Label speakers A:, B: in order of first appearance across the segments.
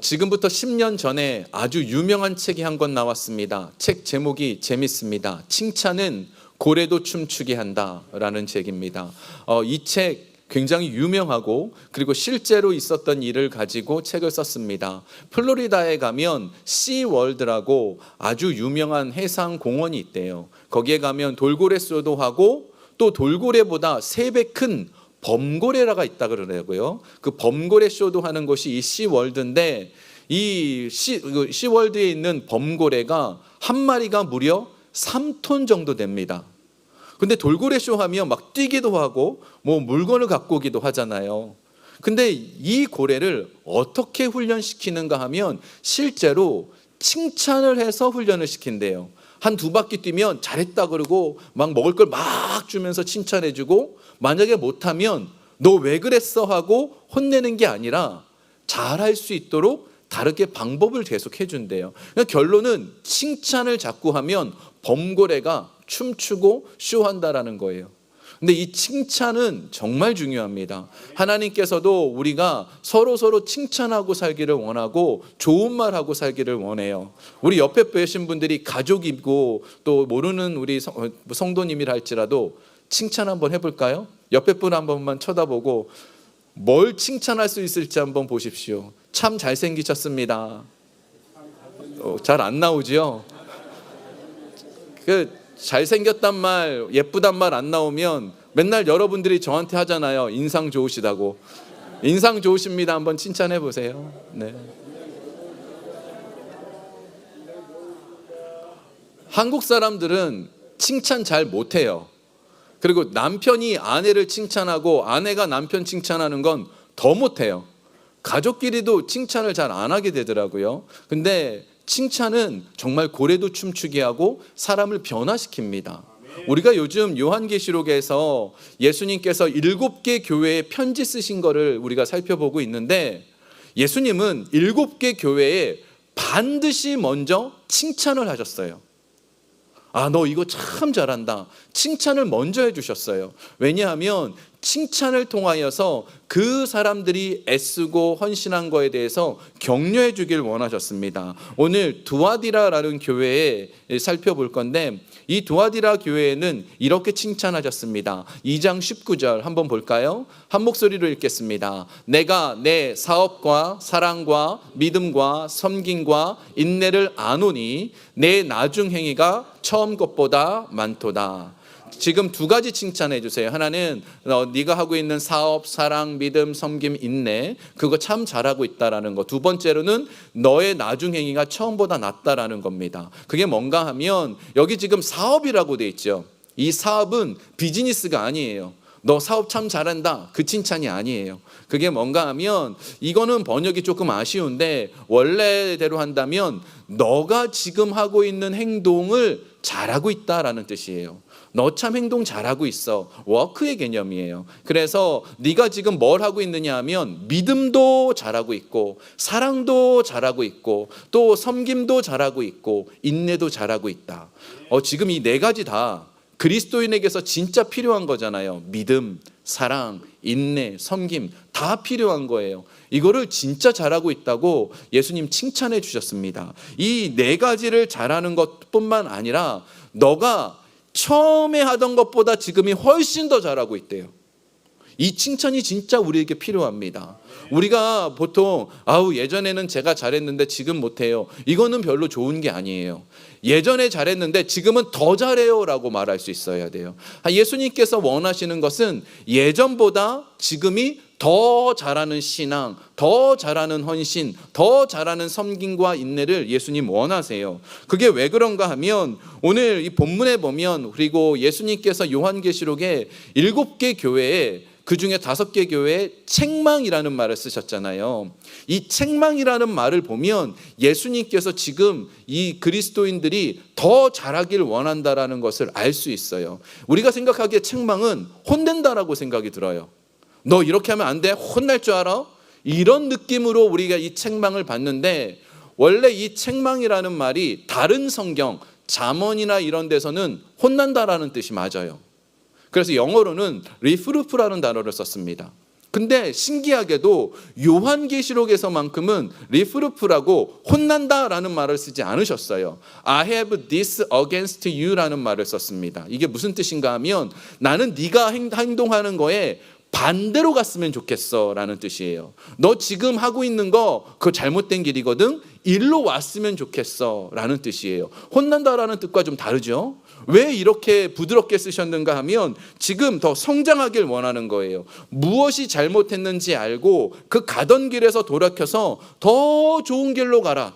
A: 지금부터 10년 전에 아주 유명한 책이 한 권 나왔습니다. 책 제목이 재밌습니다. 칭찬은 고래도 춤추게 한다라는 책입니다. 이 책 굉장히 유명하고 그리고 실제로 있었던 일을 가지고 책을 썼습니다. 플로리다에 가면 시월드라고 아주 유명한 해상 공원이 있대요. 거기에 가면 돌고래 쇼도 하고 또 돌고래보다 3배 큰 범고래라가 있다 그러더라고요. 그 범고래 쇼도 하는 곳이 이 시월드인데 이 시월드에 있는 범고래가 한 마리가 무려 3톤 정도 됩니다. 근데 돌고래 쇼 하면 막 뛰기도 하고 뭐 물건을 갖고 오기도 하잖아요. 근데 이 고래를 어떻게 훈련시키는가 하면 실제로 칭찬을 해서 훈련을 시킨대요. 한 2바퀴 뛰면 잘했다 그러고 막 먹을 걸 막 주면서 칭찬해주고, 만약에 못하면 너 왜 그랬어 하고 혼내는 게 아니라 잘할 수 있도록 다르게 방법을 계속 해준대요. 그러니까 결론은 칭찬을 자꾸 하면 범고래가 춤추고 쇼한다라는 거예요. 근데 이 칭찬은 정말 중요합니다. 하나님께서도 우리가 서로 칭찬하고 살기를 원하고 좋은 말하고 살기를 원해요. 우리 옆에 계신 분들이 가족이고 또 모르는 우리 성도님이라 할지라도 칭찬 한번 해볼까요? 옆에 분 한 번만 쳐다보고 뭘 칭찬할 수 있을지 한번 보십시오. 참 잘생기셨습니다. 잘 안 나오지요? 잘생겼단 말, 예쁘단 말 안 나오면 맨날 여러분들이 저한테 하잖아요. 인상 좋으시다고. 인상 좋으십니다. 한번 칭찬해 보세요. 네. 한국 사람들은 칭찬 잘 못해요. 그리고 남편이 아내를 칭찬하고 아내가 남편 칭찬하는 건 더 못해요. 가족끼리도 칭찬을 잘 안 하게 되더라고요. 근데 칭찬은 정말 고래도 춤추게 하고 사람을 변화시킵니다. 우리가 요즘 요한계시록에서 예수님께서 7개 교회에 편지 쓰신 거를 우리가 살펴보고 있는데, 예수님은 7개 교회에 반드시 먼저 칭찬을 하셨어요. 너 이거 참 잘한다. 칭찬을 먼저 해주셨어요. 왜냐하면 칭찬을 통하여서 그 사람들이 애쓰고 헌신한 거에 대해서 격려해 주길 원하셨습니다. 오늘 두아디라라는 교회에 살펴볼 건데, 이 두아디라 교회에는 이렇게 칭찬하셨습니다. 2장 19절 한번 볼까요? 한 목소리로 읽겠습니다. 내가 내 사업과 사랑과 믿음과 섬김과 인내를 아노니 내 나중 행위가 처음 것보다 많도다. 지금 2가지 칭찬해 주세요. 하나는 네가 하고 있는 사업, 사랑, 믿음, 섬김, 인내, 그거 참 잘하고 있다라는 거. 2번째로는 너의 나중 행위가 처음보다 낫다라는 겁니다. 그게 뭔가 하면 여기 지금 사업이라고 돼 있죠. 이 사업은 비즈니스가 아니에요. 너 사업 참 잘한다, 그 칭찬이 아니에요. 그게 뭔가 하면 이거는 번역이 조금 아쉬운데 원래대로 한다면 너가 지금 하고 있는 행동을 잘하고 있다라는 뜻이에요. 너 참 행동 잘하고 있어. 워크의 개념이에요. 그래서 네가 지금 뭘 하고 있느냐 하면 믿음도 잘하고 있고 사랑도 잘하고 있고 또 섬김도 잘하고 있고 인내도 잘하고 있다. 지금 이 4가지 다 그리스도인에게서 진짜 필요한 거잖아요. 믿음, 사랑, 인내, 섬김 다 필요한 거예요. 이거를 진짜 잘하고 있다고 예수님 칭찬해 주셨습니다. 이 4가지를 잘하는 것뿐만 아니라 너가 처음에 하던 것보다 지금이 훨씬 더 잘하고 있대요. 이 칭찬이 진짜 우리에게 필요합니다. 우리가 보통 예전에는 제가 잘했는데 지금 못해요. 이거는 별로 좋은 게 아니에요. 예전에 잘했는데 지금은 더 잘해요 라고 말할 수 있어야 돼요. 예수님께서 원하시는 것은 예전보다 지금이 더 잘하는 신앙, 더 잘하는 헌신, 더 잘하는 섬김과 인내를 예수님 원하세요. 그게 왜 그런가 하면 오늘 이 본문에 보면, 그리고 예수님께서 요한계시록에 7개 교회에 그 중에 5개 교회에 책망이라는 말을 쓰셨잖아요. 이 책망이라는 말을 보면 예수님께서 지금 이 그리스도인들이 더 잘하길 원한다라는 것을 알 수 있어요. 우리가 생각하기에 책망은 혼낸다라고 생각이 들어요. 너 이렇게 하면 안 돼? 혼날 줄 알아? 이런 느낌으로 우리가 이 책망을 받는데, 원래 이 책망이라는 말이 다른 성경, 잠언이나 이런 데서는 혼난다라는 뜻이 맞아요. 그래서 영어로는 리프루프라는 단어를 썼습니다. 근데 신기하게도 요한계시록에서만큼은 리프루프라고 혼난다라는 말을 쓰지 않으셨어요. I have this against you라는 말을 썼습니다. 이게 무슨 뜻인가 하면 나는 네가 행동하는 거에 반대로 갔으면 좋겠어 라는 뜻이에요. 너 지금 하고 있는 거 그거 잘못된 길이거든. 일로 왔으면 좋겠어 라는 뜻이에요. 혼난다라는 뜻과 좀 다르죠. 왜 이렇게 부드럽게 쓰셨는가 하면 지금 더 성장하길 원하는 거예요. 무엇이 잘못했는지 알고 그 가던 길에서 돌이켜서 더 좋은 길로 가라.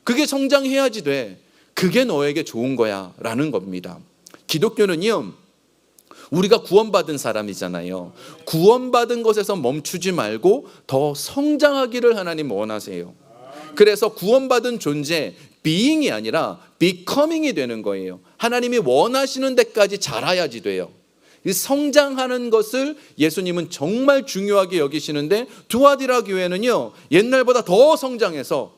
A: 그게 성장해야지 돼. 그게 너에게 좋은 거야 라는 겁니다. 기독교는요, 우리가 구원받은 사람이잖아요. 구원받은 것에서 멈추지 말고 더 성장하기를 하나님 원하세요. 그래서 구원받은 존재, being이 아니라 becoming이 되는 거예요. 하나님이 원하시는 데까지 자라야지 돼요. 성장하는 것을 예수님은 정말 중요하게 여기시는데 두아디라 교회는요, 옛날보다 더 성장해서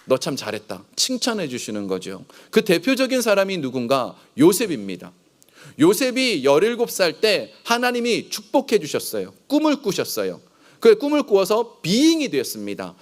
A: 너 참 잘했다 칭찬해 주시는 거죠. 그 대표적인 사람이 누군가? 요셉입니다. 요셉이 17살 때 하나님이 축복해 주셨어요. 꿈을 꾸셨어요. 그 꿈을 꾸어서 비잉이 되었습니다.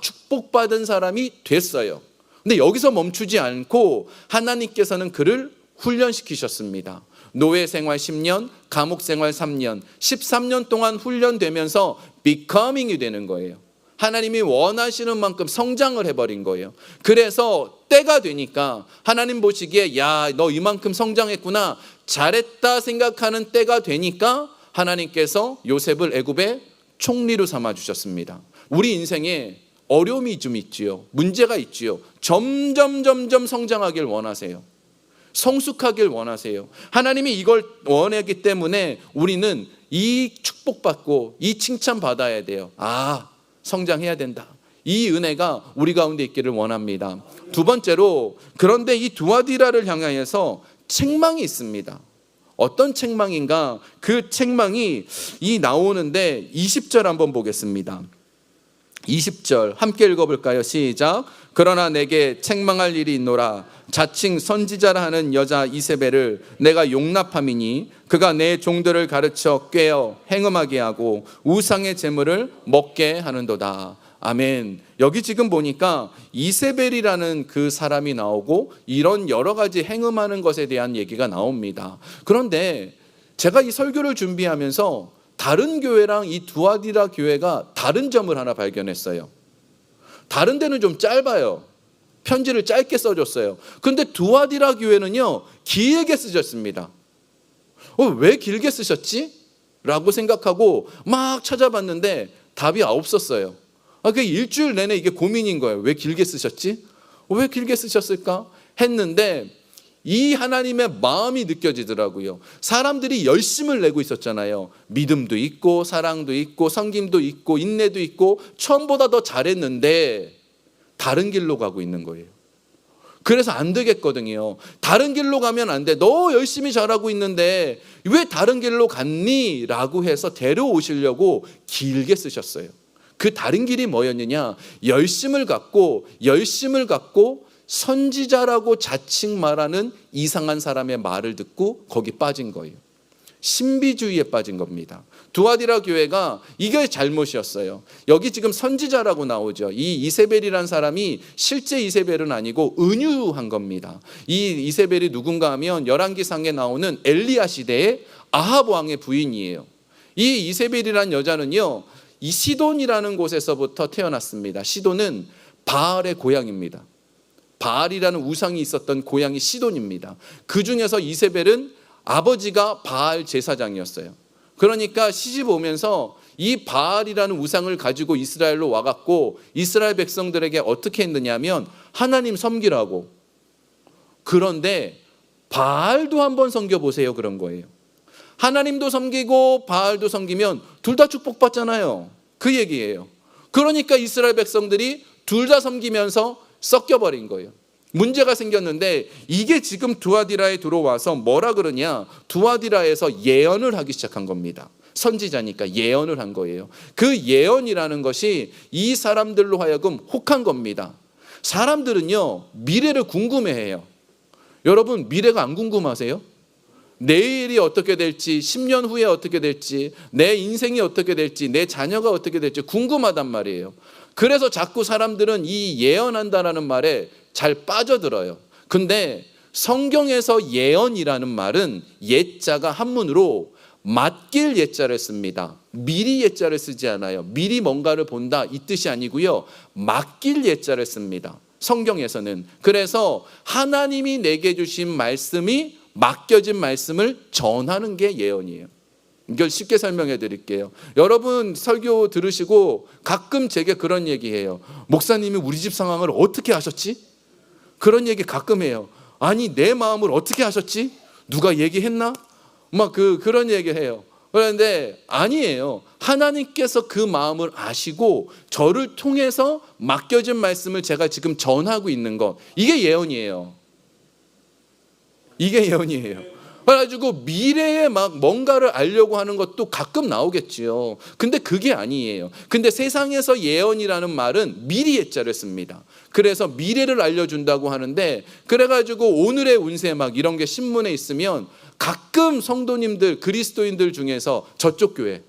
A: 축복받은 사람이 됐어요. 근데 여기서 멈추지 않고 하나님께서는 그를 훈련시키셨습니다. 노예 생활 10년, 감옥 생활 3년, 13년 동안 훈련되면서 becoming이 되는 거예요. 하나님이 원하시는 만큼 성장을 해버린 거예요. 그래서 때가 되니까 하나님 보시기에 야, 너 이만큼 성장했구나, 잘했다 생각하는 때가 되니까 하나님께서 요셉을 애굽의 총리로 삼아주셨습니다. 우리 인생에 어려움이 좀 있지요. 문제가 있지요. 점점 성장하길 원하세요. 성숙하길 원하세요. 하나님이 이걸 원하기 때문에 우리는 이 축복받고 이 칭찬받아야 돼요. 성장해야 된다. 이 은혜가 우리 가운데 있기를 원합니다. 두 번째로, 그런데 이 두아디라를 향하여서 책망이 있습니다. 어떤 책망인가? 그 책망이 나오는데 20절 한번 보겠습니다. 20절 함께 읽어볼까요? 시작. 그러나 내게 책망할 일이 있노라. 자칭 선지자라 하는 여자 이세벨을 내가 용납함이니 그가 내 종들을 가르쳐 꾀어 행음하게 하고 우상의 제물을 먹게 하는도다. 아멘. 여기 지금 보니까 이세벨이라는 그 사람이 나오고 이런 여러 가지 행음하는 것에 대한 얘기가 나옵니다. 그런데 제가 이 설교를 준비하면서 다른 교회랑 이 두아디라 교회가 다른 점을 하나 발견했어요. 다른 데는 좀 짧아요. 편지를 짧게 써줬어요. 근데 두아디라 교회는요, 길게 쓰셨습니다. 왜 길게 쓰셨지? 라고 생각하고 막 찾아봤는데 답이 없었어요. 그게 일주일 내내 이게 고민인 거예요. 왜 길게 쓰셨지? 왜 길게 쓰셨을까? 했는데 이 하나님의 마음이 느껴지더라고요. 사람들이 열심을 내고 있었잖아요. 믿음도 있고 사랑도 있고 섬김도 있고 인내도 있고 처음보다 더 잘했는데 다른 길로 가고 있는 거예요. 그래서 안 되겠거든요. 다른 길로 가면 안 돼. 너 열심히 잘하고 있는데 왜 다른 길로 갔니? 라고 해서 데려오시려고 길게 쓰셨어요. 그 다른 길이 뭐였느냐? 열심을 갖고 선지자라고 자칭 말하는 이상한 사람의 말을 듣고 거기 빠진 거예요. 신비주의에 빠진 겁니다. 두아디라 교회가 이게 잘못이었어요. 여기 지금 선지자라고 나오죠. 이 이세벨이라는 사람이 실제 이세벨은 아니고 은유한 겁니다. 이 이세벨이 누군가 하면 열왕기상에 나오는 엘리야 시대의 아합 왕의 부인이에요. 이 이세벨이라는 여자는요, 이 시돈이라는 곳에서부터 태어났습니다. 시돈은 바알의 고향입니다. 바알이라는 우상이 있었던 고향이 시돈입니다. 그 중에서 이세벨은 아버지가 바알 제사장이었어요. 그러니까 시집 오면서 이 바알이라는 우상을 가지고 이스라엘로 와갖고 이스라엘 백성들에게 어떻게 했느냐면 하나님 섬기라고. 그런데 바알도 한번 섬겨보세요, 그런 거예요. 하나님도 섬기고 바알도 섬기면 둘 다 축복받잖아요. 그 얘기예요. 그러니까 이스라엘 백성들이 둘 다 섬기면서 섞여버린 거예요. 문제가 생겼는데 이게 지금 두아디라에 들어와서 뭐라 그러냐? 두아디라에서 예언을 하기 시작한 겁니다. 선지자니까 예언을 한 거예요. 그 예언이라는 것이 이 사람들로 하여금 혹한 겁니다. 사람들은요, 미래를 궁금해해요. 여러분, 미래가 안 궁금하세요? 내일이 어떻게 될지, 10년 후에 어떻게 될지, 내 인생이 어떻게 될지, 내 자녀가 어떻게 될지 궁금하단 말이에요. 그래서 자꾸 사람들은 이 예언한다라는 말에 잘 빠져들어요. 근데 성경에서 예언이라는 말은 예자가 한문으로 맡길 예자를 씁니다. 미리 예자를 쓰지 않아요. 미리 뭔가를 본다 이 뜻이 아니고요. 맡길 예자를 씁니다. 성경에서는. 그래서 하나님이 내게 주신 말씀이 맡겨진 말씀을 전하는 게 예언이에요. 이걸 쉽게 설명해 드릴게요. 여러분 설교 들으시고 가끔 제게 그런 얘기해요. 목사님이 우리 집 상황을 어떻게 아셨지? 그런 얘기 가끔 해요. 아니 내 마음을 어떻게 아셨지? 누가 얘기했나? 막 그런 얘기 해요. 그런데 아니에요. 하나님께서 그 마음을 아시고 저를 통해서 맡겨진 말씀을 제가 지금 전하고 있는 것, 이게 예언이에요. 이게 예언이에요. 그래가지고 미래에 막 뭔가를 알려고 하는 것도 가끔 나오겠지요. 근데 그게 아니에요. 근데 세상에서 예언이라는 말은 미리 예자를 씁니다. 그래서 미래를 알려준다고 하는데, 그래가지고 오늘의 운세 막 이런 게 신문에 있으면 가끔 성도님들, 그리스도인들 중에서 저쪽 교회,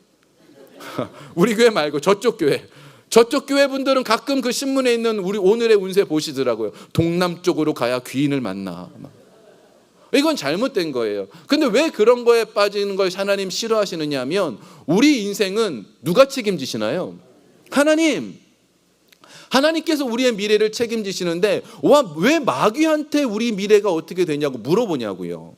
A: 우리 교회 말고 저쪽 교회 분들은 가끔 그 신문에 있는 우리 오늘의 운세 보시더라고요. 동남쪽으로 가야 귀인을 만나. 이건 잘못된 거예요. 근데 왜 그런 거에 빠지는 걸 하나님 싫어하시느냐 하면, 우리 인생은 누가 책임지시나요? 하나님께서 우리의 미래를 책임지시는데 왜 마귀한테 우리 미래가 어떻게 되냐고 물어보냐고요.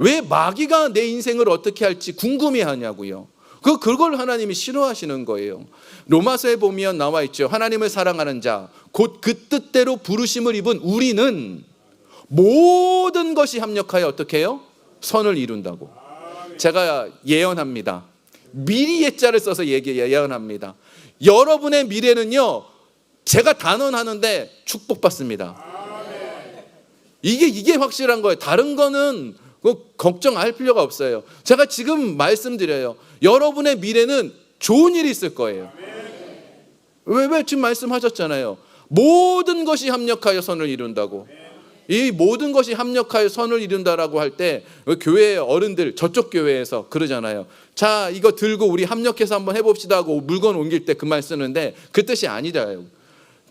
A: 왜 마귀가 내 인생을 어떻게 할지 궁금해하냐고요. 그걸 하나님이 싫어하시는 거예요. 로마서에 보면 나와 있죠. 하나님을 사랑하는 자, 곧 그 뜻대로 부르심을 입은 우리는 모든 것이 합력하여 어떻게 해요? 선을 이룬다고. 제가 예언합니다. 미리 예자를 써서 예언합니다. 여러분의 미래는요, 제가 단언하는데 축복받습니다. 이게 확실한 거예요. 다른 거는 걱정할 필요가 없어요. 제가 지금 말씀드려요. 여러분의 미래는 좋은 일이 있을 거예요. 왜 지금 말씀하셨잖아요. 모든 것이 합력하여 선을 이룬다고. 이 모든 것이 합력하여 선을 이룬다라고 할 때 교회 어른들 저쪽 교회에서 그러잖아요. 자, 이거 들고 우리 합력해서 한번 해봅시다 하고 물건 옮길 때 그 말 쓰는데 그 뜻이 아니잖아요.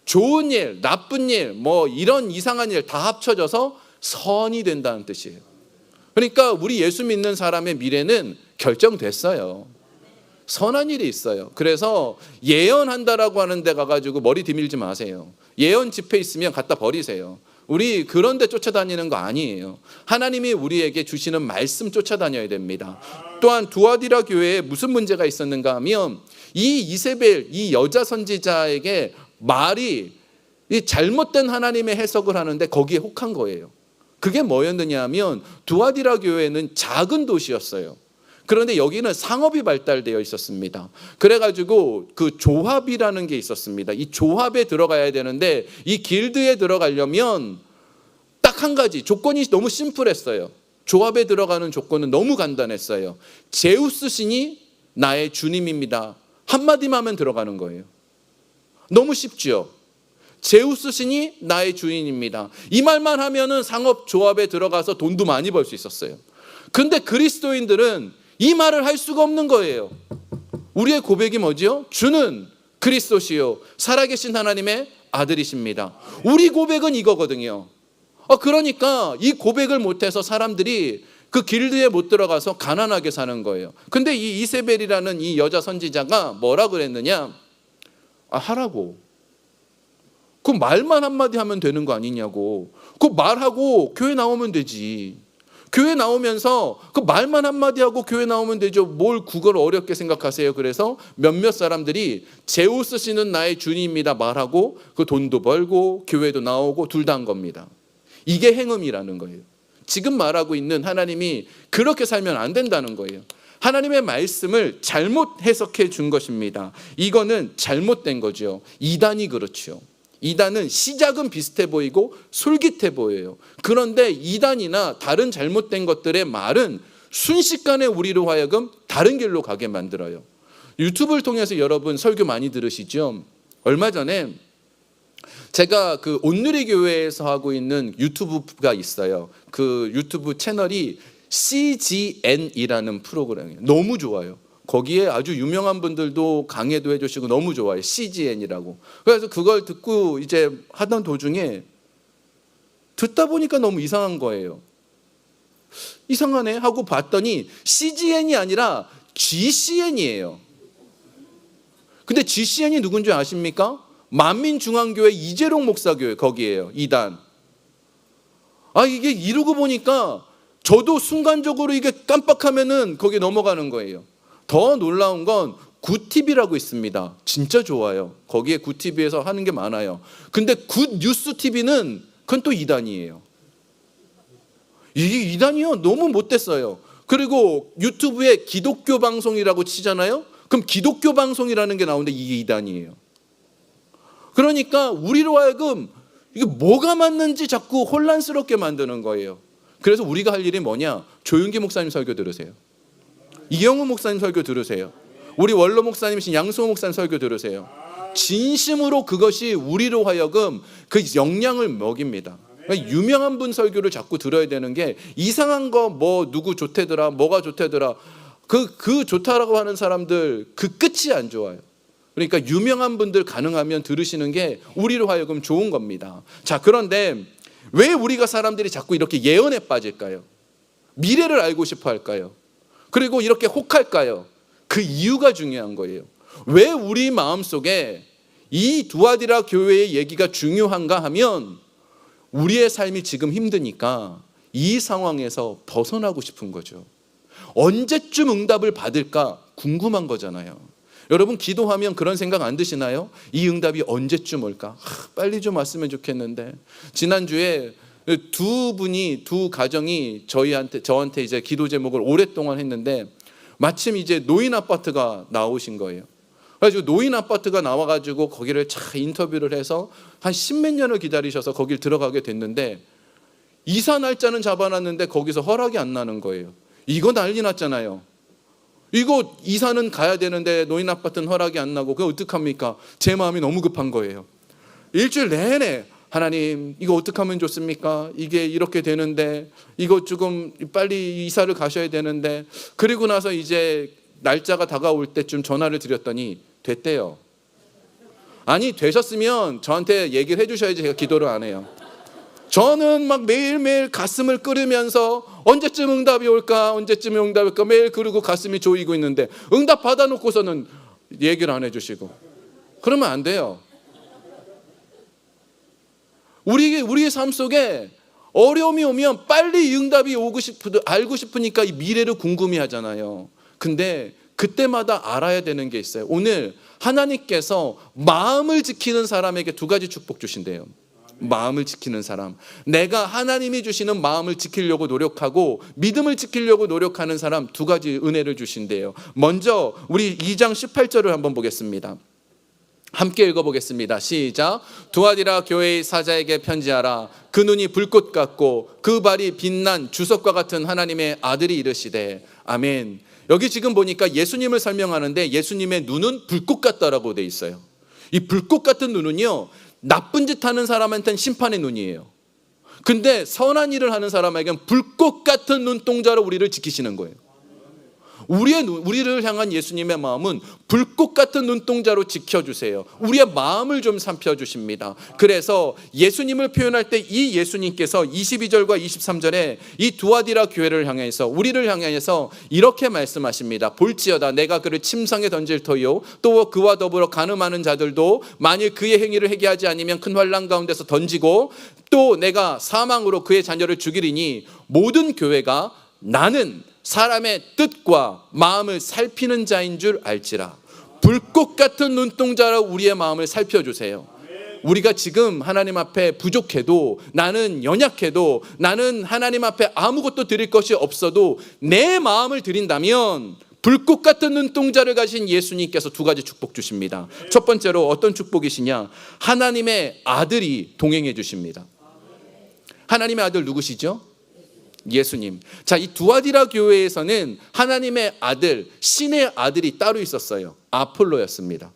A: 좋은 일, 나쁜 일, 뭐 이런 이상한 일 다 합쳐져서 선이 된다는 뜻이에요. 그러니까 우리 예수 믿는 사람의 미래는 결정됐어요. 선한 일이 있어요. 그래서 예언한다라고 하는 데 가가지고 머리 디밀지 마세요. 예언 집회 있으면 갖다 버리세요. 우리 그런 데 쫓아다니는 거 아니에요. 하나님이 우리에게 주시는 말씀 쫓아다녀야 됩니다. 또한 두아디라 교회에 무슨 문제가 있었는가 하면, 이 이세벨, 이 여자 선지자에게 말이 이 잘못된 하나님의 해석을 하는데 거기에 혹한 거예요. 그게 뭐였느냐 하면, 두아디라 교회는 작은 도시였어요. 그런데 여기는 상업이 발달되어 있었습니다. 그래가지고 그 조합이라는 게 있었습니다. 이 조합에 들어가야 되는데, 이 길드에 들어가려면 딱 한 가지 조건이 너무 심플했어요. 조합에 들어가는 조건은 너무 간단했어요. 제우스 신이 나의 주님입니다. 한마디만 하면 들어가는 거예요. 너무 쉽죠? 제우스 신이 나의 주인입니다. 이 말만 하면은 상업 조합에 들어가서 돈도 많이 벌 수 있었어요. 근데 그리스도인들은 이 말을 할 수가 없는 거예요. 우리의 고백이 뭐지요? 주는 그리스도시요 살아계신 하나님의 아들이십니다. 우리 고백은 이거거든요. 그러니까 이 고백을 못해서 사람들이 그 길드에 못 들어가서 가난하게 사는 거예요. 근데 이 이세벨이라는 이 여자 선지자가 뭐라 그랬느냐? 하라고. 그 말만 한마디 하면 되는 거 아니냐고. 그 말하고 교회 나오면 되지. 교회 나오면서 그 말만 한마디 하고 교회 나오면 되죠. 뭘 그걸 어렵게 생각하세요. 그래서 몇몇 사람들이 제우스 씨는 나의 주님입니다 말하고 그 돈도 벌고 교회도 나오고 둘 다 한 겁니다. 이게 행음이라는 거예요. 지금 말하고 있는 하나님이 그렇게 살면 안 된다는 거예요. 하나님의 말씀을 잘못 해석해 준 것입니다. 이거는 잘못된 거죠. 이단이 그렇죠. 이단은 시작은 비슷해 보이고 솔깃해 보여요. 그런데 이단이나 다른 잘못된 것들의 말은 순식간에 우리로 하여금 다른 길로 가게 만들어요. 유튜브를 통해서 여러분 설교 많이 들으시죠? 얼마 전에 제가 그 온누리 교회에서 하고 있는 유튜브가 있어요. 그 유튜브 채널이 CGN이라는 프로그램이에요. 너무 좋아요. 거기에 아주 유명한 분들도 강의도 해주시고 너무 좋아요. CGN이라고. 그래서 그걸 듣고 이제 하던 도중에 듣다 보니까 너무 이상한 거예요. 이상하네 하고 봤더니 CGN이 아니라 GCN이에요. 근데 GCN이 누군지 아십니까? 만민중앙교회 이재룡 목사교회 거기에요. 2단. 이게 이러고 보니까 저도 순간적으로 이게 깜빡하면은 거기 넘어가는 거예요. 더 놀라운 건 굿TV라고 있습니다. 진짜 좋아요. 거기에 굿TV에서 하는 게 많아요. 근데 굿뉴스TV는 그건 또 2단이에요. 이게 2단이요? 너무 못됐어요. 그리고 유튜브에 기독교 방송이라고 치잖아요. 그럼 기독교 방송이라는 게 나오는데 이게 2단이에요. 그러니까 우리로 하여금 이게 뭐가 맞는지 자꾸 혼란스럽게 만드는 거예요. 그래서 우리가 할 일이 뭐냐? 조윤기 목사님 설교 들으세요. 이영우 목사님 설교 들으세요. 우리 원로 목사님이신 양승호 목사님 설교 들으세요. 진심으로 그것이 우리로 하여금 그 영향을 먹입니다. 그러니까 유명한 분 설교를 자꾸 들어야 되는 게 이상한 거 뭐 누구 좋대더라 뭐가 좋대더라 그 좋다라고 하는 사람들 그 끝이 안 좋아요. 그러니까 유명한 분들 가능하면 들으시는 게 우리로 하여금 좋은 겁니다. 자, 그런데 왜 우리가 사람들이 자꾸 이렇게 예언에 빠질까요? 미래를 알고 싶어 할까요? 그리고 이렇게 혹할까요? 그 이유가 중요한 거예요. 왜 우리 마음속에 이 두아디라 교회의 얘기가 중요한가 하면 우리의 삶이 지금 힘드니까 이 상황에서 벗어나고 싶은 거죠. 언제쯤 응답을 받을까 궁금한 거잖아요. 여러분 기도하면 그런 생각 안 드시나요? 이 응답이 언제쯤 올까? 빨리 좀 왔으면 좋겠는데. 지난주에 두 가정이 저한테 이제 기도 제목을 오랫동안 했는데 마침 이제 노인 아파트가 나오신 거예요. 그래가지고 노인 아파트가 나와가지고 거기를 차 인터뷰를 해서 한 10몇 년을 기다리셔서 거길 들어가게 됐는데 이사 날짜는 잡아놨는데 거기서 허락이 안 나는 거예요. 이거 난리 났잖아요. 이거 이사는 가야 되는데 노인 아파트는 허락이 안 나고 그거 어떡합니까? 제 마음이 너무 급한 거예요. 일주일 내내 하나님 이거 어떻게 하면 좋습니까? 이게 이렇게 되는데 이거 조금 빨리 이사를 가셔야 되는데 그리고 나서 이제 날짜가 다가올 때쯤 전화를 드렸더니 됐대요. 아니 되셨으면 저한테 얘기를 해주셔야지 제가 기도를 안 해요. 저는 막 매일매일 가슴을 끓이면서 언제쯤 응답이 올까 언제쯤 응답이 올까 매일 그러고 가슴이 조이고 있는데 응답 받아놓고서는 얘기를 안 해주시고 그러면 안 돼요. 우리의 삶 속에 어려움이 오면 빨리 응답이 알고 싶으니까 이 미래를 궁금해하잖아요. 근데 그때마다 알아야 되는 게 있어요. 오늘 하나님께서 마음을 지키는 사람에게 2가지 축복 주신대요. 마음을 지키는 사람, 내가 하나님이 주시는 마음을 지키려고 노력하고 믿음을 지키려고 노력하는 사람 2가지 은혜를 주신대요. 먼저 우리 2장 18절을 한번 보겠습니다. 함께 읽어보겠습니다. 시작. 두아디라 교회의 사자에게 편지하라. 그 눈이 불꽃 같고 그 발이 빛난 주석과 같은 하나님의 아들이 이르시되 아멘. 여기 지금 보니까 예수님을 설명하는데 예수님의 눈은 불꽃 같다라고 돼 있어요. 이 불꽃 같은 눈은요 나쁜 짓 하는 사람한테는 심판의 눈이에요. 근데 선한 일을 하는 사람에게는 불꽃 같은 눈동자로 우리를 지키시는 거예요. 우리를 향한 예수님의 마음은 불꽃 같은 눈동자로 지켜주세요. 우리의 마음을 좀 살펴주십니다. 그래서 예수님을 표현할 때 이 예수님께서 22절과 23절에 이 두아디라 교회를 향해서 우리를 향해서 이렇게 말씀하십니다. 볼지어다 내가 그를 침상에 던질 터요 또 그와 더불어 간음하는 자들도 만일 그의 행위를 회개하지 않으면 큰 환난 가운데서 던지고 또 내가 사망으로 그의 자녀를 죽이리니 모든 교회가 나는 사람의 뜻과 마음을 살피는 자인 줄 알지라. 불꽃 같은 눈동자로 우리의 마음을 살펴주세요. 우리가 지금 하나님 앞에 부족해도 나는 연약해도 나는 하나님 앞에 아무것도 드릴 것이 없어도 내 마음을 드린다면 불꽃 같은 눈동자를 가신 예수님께서 2가지 축복 주십니다. 첫 번째로 어떤 축복이시냐? 하나님의 아들이 동행해 주십니다. 하나님의 아들 누구시죠? 예수님. 자, 이 두아디라 교회에서는 하나님의 아들, 신의 아들이 따로 있었어요. 아폴로였습니다.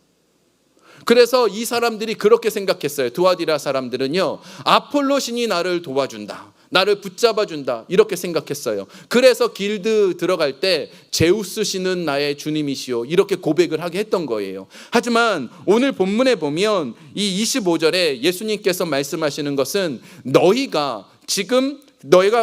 A: 그래서 이 사람들이 그렇게 생각했어요. 두아디라 사람들은요, 아폴로 신이 나를 도와준다. 나를 붙잡아준다 이렇게 생각했어요. 그래서 길드 들어갈 때 제우스 신은 나의 주님이시오 이렇게 고백을 하게 했던 거예요. 하지만 오늘 본문에 보면 이 25절에 예수님께서 말씀하시는 것은 너희가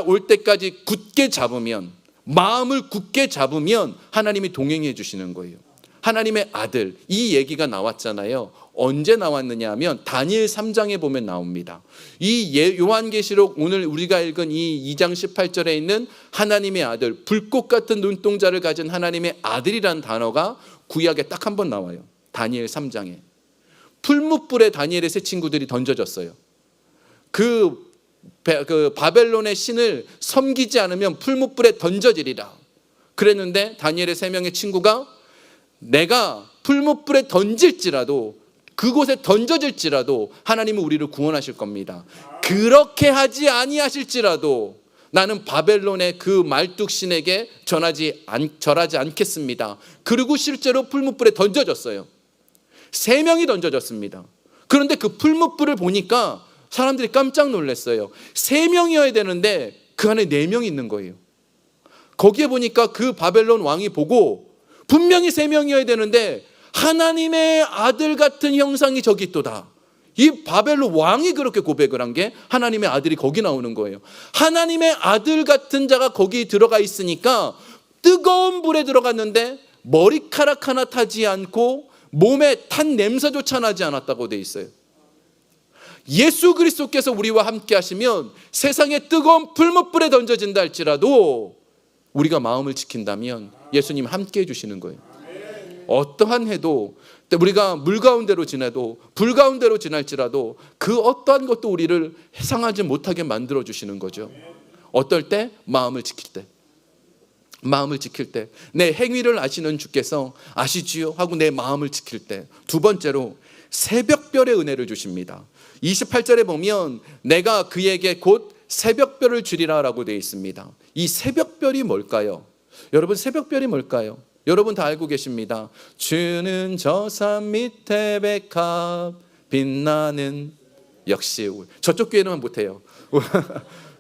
A: 올 때까지 굳게 잡으면, 마음을 굳게 잡으면 하나님이 동행해 주시는 거예요. 하나님의 아들, 이 얘기가 나왔잖아요. 언제 나왔느냐 하면 다니엘 3장에 보면 나옵니다. 이 요한계시록 오늘 우리가 읽은 이 2장 18절에 있는 하나님의 아들, 불꽃 같은 눈동자를 가진 하나님의 아들이라는 단어가 구약에 딱 한 번 나와요. 다니엘 3장에. 풀무불에 다니엘의 세 친구들이 던져졌어요. 그 바벨론의 신을 섬기지 않으면 풀무불에 던져지리라 그랬는데 다니엘의 세 명의 친구가 내가 풀무불에 던질지라도, 그곳에 던져질지라도 하나님은 우리를 구원하실 겁니다. 그렇게 하지 아니하실지라도 나는 바벨론의 그 말뚝신에게 절하지 않겠습니다. 그리고 실제로 풀무불에 던져졌어요. 3명이 던져졌습니다. 그런데 그 풀무불을 보니까 사람들이 깜짝 놀랐어요. 3명이어야 되는데 그 안에 4명이 있는 거예요. 거기에 보니까 그 바벨론 왕이 보고 분명히 3명이어야 되는데 하나님의 아들 같은 형상이 저기 있도다. 이 바벨론 왕이 그렇게 고백을 한 게 하나님의 아들이 거기 나오는 거예요. 하나님의 아들 같은 자가 거기 들어가 있으니까 뜨거운 불에 들어갔는데 머리카락 하나 타지 않고 몸에 탄 냄새조차 나지 않았다고 돼 있어요. 예수 그리스도께서 우리와 함께 하시면 세상에 뜨거운 풀무불에 던져진다 할지라도 우리가 마음을 지킨다면 예수님 함께 해주시는 거예요. 어떠한 해도 우리가 물 가운데로 지나도 불 가운데로 지날지라도 그 어떠한 것도 우리를 상하지 못하게 만들어 주시는 거죠. 어떨 때? 마음을 지킬 때. 마음을 지킬 때. 내 행위를 아시는 주께서 아시지요? 하고 내 마음을 지킬 때. 두 번째로 새벽별의 은혜를 주십니다. 28절에 보면 내가 그에게 곧 새벽별을 주리라 라고 되어 있습니다. 이 새벽별이 뭘까요? 여러분 새벽별이 뭘까요? 여러분 다 알고 계십니다. 주는 저 산 밑에 백합 빛나는 역시 저쪽 교회는 못해요.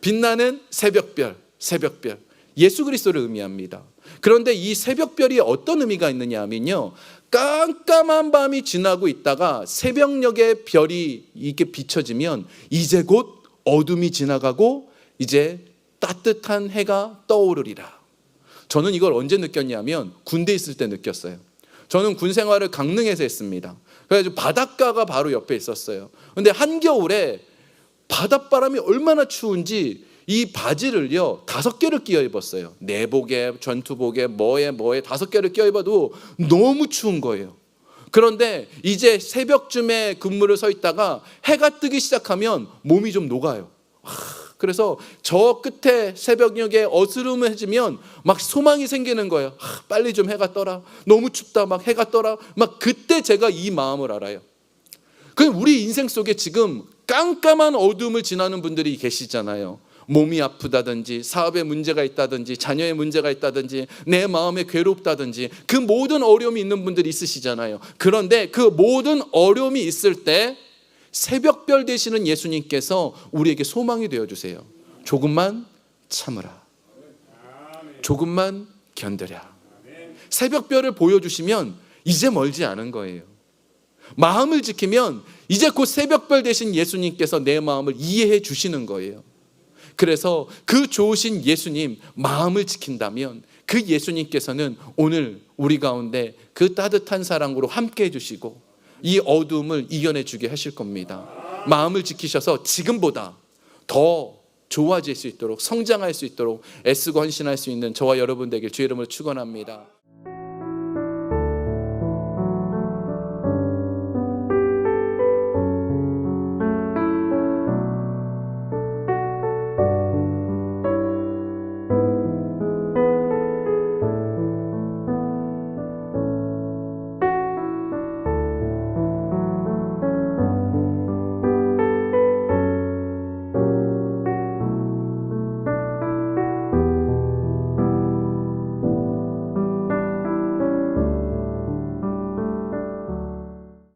A: 빛나는 새벽별, 새벽별. 예수 그리스도를 의미합니다. 그런데 이 새벽별이 어떤 의미가 있느냐 하면요, 깜깜한 밤이 지나고 있다가 새벽녘에 별이 이렇게 비춰지면 이제 곧 어둠이 지나가고 이제 따뜻한 해가 떠오르리라. 저는 이걸 언제 느꼈냐면 군대에 있을 때 느꼈어요. 저는 군 생활을 강릉에서 했습니다. 그래서 바닷가가 바로 옆에 있었어요. 근데 한겨울에 바닷바람이 얼마나 추운지 이 바지를요 5개를 끼워 입었어요. 내복에 전투복에 뭐에 5개를 끼워 입어도 너무 추운 거예요. 그런데 이제 새벽쯤에 근무를 서 있다가 해가 뜨기 시작하면 몸이 좀 녹아요. 그래서 저 끝에 새벽녘에 어스름해지면 막 소망이 생기는 거예요. 빨리 좀 해가 떠라. 너무 춥다. 막 해가 떠라. 막 그때 제가 이 마음을 알아요. 그럼 우리 인생 속에 지금 깜깜한 어둠을 지나는 분들이 계시잖아요. 몸이 아프다든지 사업에 문제가 있다든지 자녀의 문제가 있다든지 내 마음에 괴롭다든지 그 모든 어려움이 있는 분들이 있으시잖아요. 그런데 그 모든 어려움이 있을 때 새벽별 되시는 예수님께서 우리에게 소망이 되어주세요. 조금만 참으라. 조금만 견뎌라. 새벽별을 보여주시면 이제 멀지 않은 거예요. 마음을 지키면 이제 곧 새벽별 되신 예수님께서 내 마음을 이해해 주시는 거예요. 그래서 그 좋으신 예수님 마음을 지킨다면 그 예수님께서는 오늘 우리 가운데 그 따뜻한 사랑으로 함께 해주시고 이 어두움을 이겨내 주게 하실 겁니다. 마음을 지키셔서 지금보다 더 좋아질 수 있도록 성장할 수 있도록 애쓰고 헌신할 수 있는 저와 여러분 되길 주의 이름으로 축원합니다.